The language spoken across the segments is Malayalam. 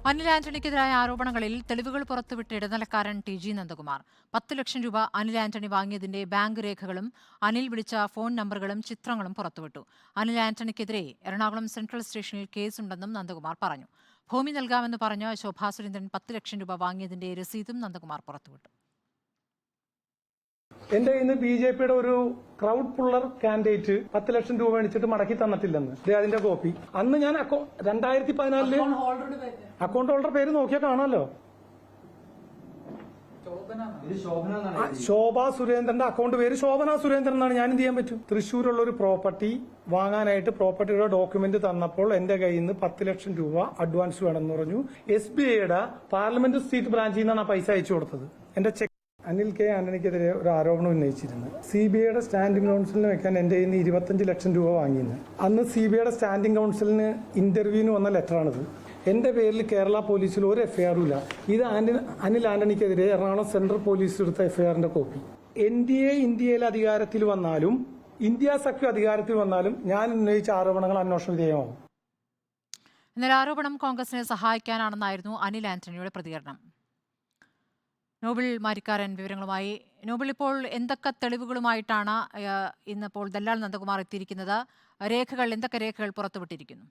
അനിൽ ആന്റണിക്കെതിരായ ആരോപണങ്ങളിൽ തെളിവുകൾ പുറത്തുവിട്ട ഇടനിലക്കാരൻ ടി.ജി. നന്ദകുമാർ 10 ലക്ഷം രൂപ അനിൽ ആന്റണി വാങ്ങിയതിന്റെ ബാങ്ക് രേഖകളും അനിൽ വിളിച്ച ഫോൺ നമ്പറുകളും ചിത്രങ്ങളും പുറത്തുവിട്ടു. അനിൽ ആന്റണിക്കെതിരെ എറണാകുളം സെൻട്രൽ സ്റ്റേഷനിൽ കേസുണ്ടെന്നും നന്ദകുമാർ പറഞ്ഞു. ഭൂമി നൽകാമെന്ന് പറഞ്ഞ് ശോഭാ സുരേന്ദ്രൻ 10 ലക്ഷം രൂപ വാങ്ങിയതിന്റെ രസീതും നന്ദകുമാർ പുറത്തുവിട്ടു. എന്റെ ഇന്ന് ബി.ജെ.പിയുടെ ഒരു ക്രൗഡ് പുള്ളർ കാൻഡിഡേറ്റ് 10 ലക്ഷം രൂപ മേടിച്ചിട്ട് മടക്കി തന്നിട്ടില്ലെന്ന് അതിന്റെ കോപ്പി. അന്ന് ഞാൻ 2014 അക്കൗണ്ട് ഹോൾഡർ പേര് നോക്കിയാൽ കാണാമല്ലോ. ശോഭാ സുരേന്ദ്രന്റെ അക്കൗണ്ട് പേര് ശോഭന സുരേന്ദ്രൻ എന്നാണ്. ഞാൻ എന്ത് ചെയ്യാൻ പറ്റും? തൃശ്ശൂരുള്ള ഒരു പ്രോപ്പർട്ടി വാങ്ങാനായിട്ട് പ്രോപ്പർട്ടിയുടെ ഡോക്യുമെന്റ് തന്നപ്പോൾ എന്റെ കയ്യിൽ നിന്ന് 10 ലക്ഷം രൂപ അഡ്വാൻസ് വേണമെന്ന് പറഞ്ഞു. SBIയുടെ പാർലമെന്റ് സ്ട്രീറ്റ് ബ്രാഞ്ചിൽ നിന്നാണ് ആ പൈസ അയച്ചു കൊടുത്തത്. എന്റെ ചെക്ക് അനിൽ കെ ആന്റണിക്കെതിരെ ഒരു ആരോപണം ഉന്നയിച്ചിരുന്നു. CBIയുടെ സ്റ്റാൻഡിംഗ് കൗൺസിലിന് വെക്കാൻ എന്റെ കയ്യിൽ നിന്ന് 25 ലക്ഷം രൂപ വാങ്ങിയിരുന്നു. അന്ന് CBIയുടെ സ്റ്റാൻഡിംഗ് കൗൺസിലിന് ഇന്റർവ്യൂവിന് വന്ന ലെറ്ററാണിത്. എന്റെ പേരിൽ കേരള പോലീസിൽ ഒരു എഫ്ഐആറും ഇല്ല. ഇത് അനിൽ ആന്റണിക്കെതിരെ എറണാകുളം സെൻട്രൽ പോലീസ് എടുത്ത എഫ്ഐആറിന്റെ കോപ്പി. NDA ഇന്ത്യയിൽ അധികാരത്തിൽ വന്നാലും ഇന്ത്യ സഖ്യം അധികാരത്തിൽ വന്നാലും ഞാൻ ഉന്നയിച്ച ആരോപണങ്ങൾ അന്വേഷണ വിധേയമാകും. എന്നാൽ ആരോപണം കോൺഗ്രസിനെ സഹായിക്കാനാണെന്നായിരുന്നു അനിൽ ആന്റണിയുടെ പ്രതികരണം. നോബിൾ മാരിക്കാരൻ വിവരങ്ങളുമായി. നോബിൾ, ഇപ്പോൾ എന്തൊക്കെ തെളിവുകളുമായിട്ടാണ് ഇന്നിപ്പോൾ ദല്ലാൽ നന്ദകുമാർ എത്തിയിരിക്കുന്നത്? എന്തൊക്കെ രേഖകൾ പുറത്തുവിട്ടിരിക്കുന്നു?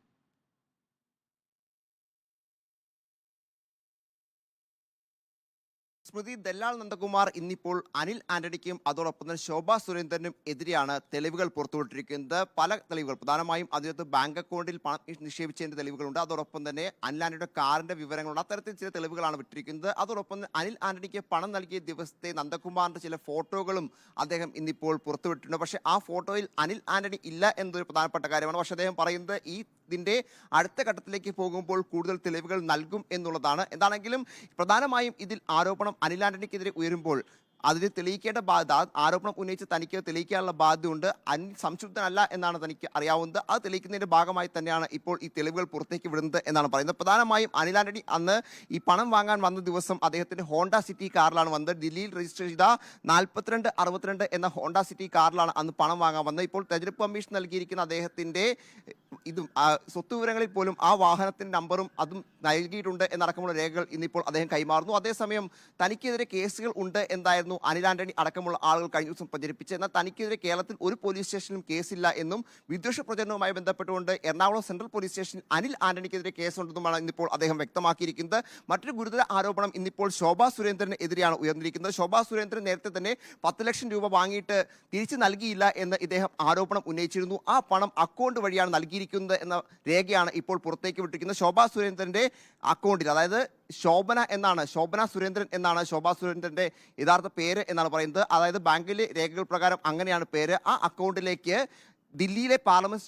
സ്മൃതി, ദല്ലാൽ നന്ദകുമാർ ഇന്നിപ്പോൾ അനിൽ ആന്റണിക്കും അതോടൊപ്പം തന്നെ ശോഭാ സുരേന്ദ്രനും എതിരെയാണ് തെളിവുകൾ പുറത്തുവിട്ടിരിക്കുന്നത്. പല തെളിവുകൾ, പ്രധാനമായും അതിനകത്ത് ബാങ്ക് അക്കൗണ്ടിൽ പണം നിക്ഷേപിച്ചതിന്റെ തെളിവുകളുണ്ട്. അതോടൊപ്പം തന്നെ അനിൽ ആന്റണിയുടെ കാറിന്റെ വിവരങ്ങളുണ്ട്. അത്തരത്തിൽ ചില തെളിവുകളാണ് വിട്ടിരിക്കുന്നത്. അതോടൊപ്പം തന്നെ അനിൽ ആന്റണിക്ക് പണം നൽകിയ ദിവസത്തെ നന്ദകുമാറിന്റെ ചില ഫോട്ടോകളും അദ്ദേഹം ഇന്നിപ്പോൾ പുറത്തുവിട്ടിട്ടുണ്ട്. പക്ഷേ ആ ഫോട്ടോയിൽ അനിൽ ആന്റണി ഇല്ല എന്നതൊരു പ്രധാനപ്പെട്ട കാര്യമാണ്. പക്ഷേ അദ്ദേഹം പറയുന്നത് ഇതിന്റെ അടുത്ത ഘട്ടത്തിലേക്ക് പോകുമ്പോൾ കൂടുതൽ തെളിവുകൾ നൽകും എന്നുള്ളതാണ്. എന്താണെങ്കിലും പ്രധാനമായും ഇതിൽ ആരോപണം അനിൽ ആന്റണിക്കെതിരെ ഉയരുമ്പോൾ അതിന് തെളിയിക്കേണ്ട ബാധ്യത, ആരോപണം ഉന്നയിച്ച് തനിക്ക് തെളിയിക്കാനുള്ള ബാധ്യതയുണ്ട്. അനിൽ സംശുദ്ധനല്ല എന്നാണ് തനിക്ക് അറിയാവുന്നത്. അത് തെളിയിക്കുന്നതിന്റെ ഭാഗമായി തന്നെയാണ് ഇപ്പോൾ ഈ തെളിവുകൾ പുറത്തേക്ക് വിടുന്നത് എന്നാണ് പറയുന്നത്. പ്രധാനമായും അനിൽ ആന്റണി അന്ന് ഈ പണം വാങ്ങാൻ വന്ന ദിവസം അദ്ദേഹത്തിന്റെ ഹോണ്ട സിറ്റി കാറിലാണ് വന്നത്. ദില്ലിയിൽ രജിസ്റ്റർ ചെയ്ത 4262 എന്ന ഹോണ്ട സിറ്റി കാറിലാണ് അന്ന് പണം വാങ്ങാൻ വന്നത്. ഇപ്പോൾ തെരഞ്ഞെടുപ്പ് കമ്മീഷൻ നൽകിയിരിക്കുന്ന അദ്ദേഹത്തിന്റെ സ്വത്ത് വിവരങ്ങളിൽ പോലും ആ വാഹനത്തിന്റെ നമ്പറും അതും നൽകിയിട്ടുണ്ട് എന്നടക്കമുള്ള രേഖകൾ ഇന്നിപ്പോൾ അദ്ദേഹം കൈമാറുന്നു. അതേസമയം തനിക്കെതിരെ കേസുകൾ ഉണ്ട് എന്തായിരുന്നു അനിൽ ആന്റണി അടക്കമുള്ള ആളുകൾ കഴിഞ്ഞ ദിവസം പ്രചരിപ്പിച്ചത്. എന്നാൽ തനിക്കെതിരെ കേരളത്തിൽ ഒരു പോലീസ് സ്റ്റേഷനിലും കേസില്ല എന്നും വിദ്വേഷ പ്രചരണവുമായി ബന്ധപ്പെട്ടുകൊണ്ട് എറണാകുളം സെൻട്രൽ പോലീസ് സ്റ്റേഷനിൽ അനിൽ ആന്റണിക്കെതിരെ കേസുണ്ടെന്നുമാണ് ഇന്നിപ്പോൾ അദ്ദേഹം വ്യക്തമാക്കിയിരിക്കുന്നത്. മറ്റൊരു ഗുരുതര ആരോപണം ഇന്നിപ്പോൾ ശോഭാ സുരേന്ദ്രന് എതിരെയാണ് ഉയർന്നിരിക്കുന്നത്. ശോഭാ സുരേന്ദ്രൻ നേരത്തെ തന്നെ 10 ലക്ഷം രൂപ വാങ്ങിയിട്ട് തിരിച്ചു നൽകിയില്ല എന്ന് ഇദ്ദേഹം ആരോപണം ഉന്നയിച്ചിരുന്നു. ആ പണം അക്കൗണ്ട് വഴിയാണ് നൽകിയിരിക്കുന്നത് എന്ന രേഖയാണ് ഇപ്പോൾ പുറത്തേക്ക് വിട്ടിരിക്കുന്നത്. ശോഭാ സുരേന്ദ്രന്റെ അക്കൗണ്ടിൽ, അതായത് ശോഭന സുരേന്ദ്രൻ എന്നാണ് ശോഭാ സുരേന്ദ്രന്റെ യഥാർത്ഥ പേര് എന്നാണ് പറയുന്നത്. അതായത് ബാങ്കിലെ രേഖകൾ പ്രകാരം അങ്ങനെയാണ് പേര്. ആ അക്കൗണ്ടിലേക്ക് ദില്ലിയിലെ പാർലമെന്റ്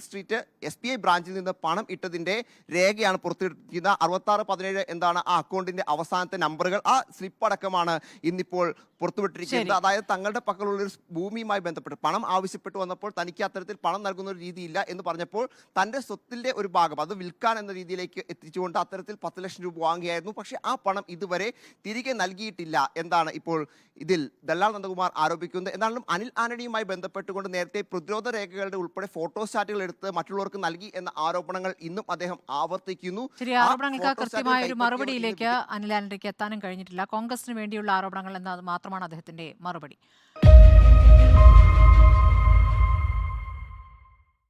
സ്ട്രീറ്റ് SBI ബ്രാഞ്ചിൽ നിന്ന് പണം ഇട്ടതിന്റെ രേഖയാണ് പുറത്തിരിക്കുന്നത്. 6617 എന്താണ് ആ അക്കൗണ്ടിന്റെ അവസാനത്തെ നമ്പറുകൾ. ആ സ്ലിപ്പ് അടക്കമാണ് ഇന്നിപ്പോൾ പുറത്തുവിട്ടിരിക്കുന്നത്. അതായത് തങ്ങളുടെ പക്കലുള്ള ഒരു ഭൂമിയുമായി ബന്ധപ്പെട്ട് പണം ആവശ്യപ്പെട്ടു വന്നപ്പോൾ തനിക്ക് അത്തരത്തിൽ പണം നൽകുന്ന ഒരു രീതിയില്ല എന്ന് പറഞ്ഞപ്പോൾ തന്റെ സ്വത്തിന്റെ ഒരു ഭാഗം അത് വിൽക്കാൻ എന്ന രീതിയിലേക്ക് എത്തിച്ചുകൊണ്ട് അത്തരത്തിൽ 10 ലക്ഷം രൂപ വാങ്ങിയായിരുന്നു. പക്ഷേ ആ പണം ഇതുവരെ തിരികെ നൽകിയിട്ടില്ല എന്നാണ് ഇപ്പോൾ ഇതിൽ ദല്ലാൽ നന്ദകുമാർ ആരോപിക്കുന്നത്. എന്നാലും അനിൽ ആന്റണിയുമായി ബന്ധപ്പെട്ടുകൊണ്ട് നേരത്തെ പ്രതിരോധ രേഖകളുടെ ഉൾപ്പെടെ ഫോട്ടോസ്റ്റാറ്റുകൾ എടുത്ത് മറ്റുള്ളവർക്ക് നൽകി എന്ന ആരോപണങ്ങൾ ഇന്നും അദ്ദേഹം ആവർത്തിക്കുന്നു. ആരോപണങ്ങൾക്ക് കൃത്യമായ ഒരു മറുപടിയിലേക്ക് അനിൽ ആന്റണിക്ക് എത്താനും കഴിഞ്ഞിട്ടില്ല. കോൺഗ്രസിന് വേണ്ടിയുള്ള ആരോപണങ്ങൾ എന്നത് മാത്രമാണ് അദ്ദേഹത്തിന്റെ മറുപടി.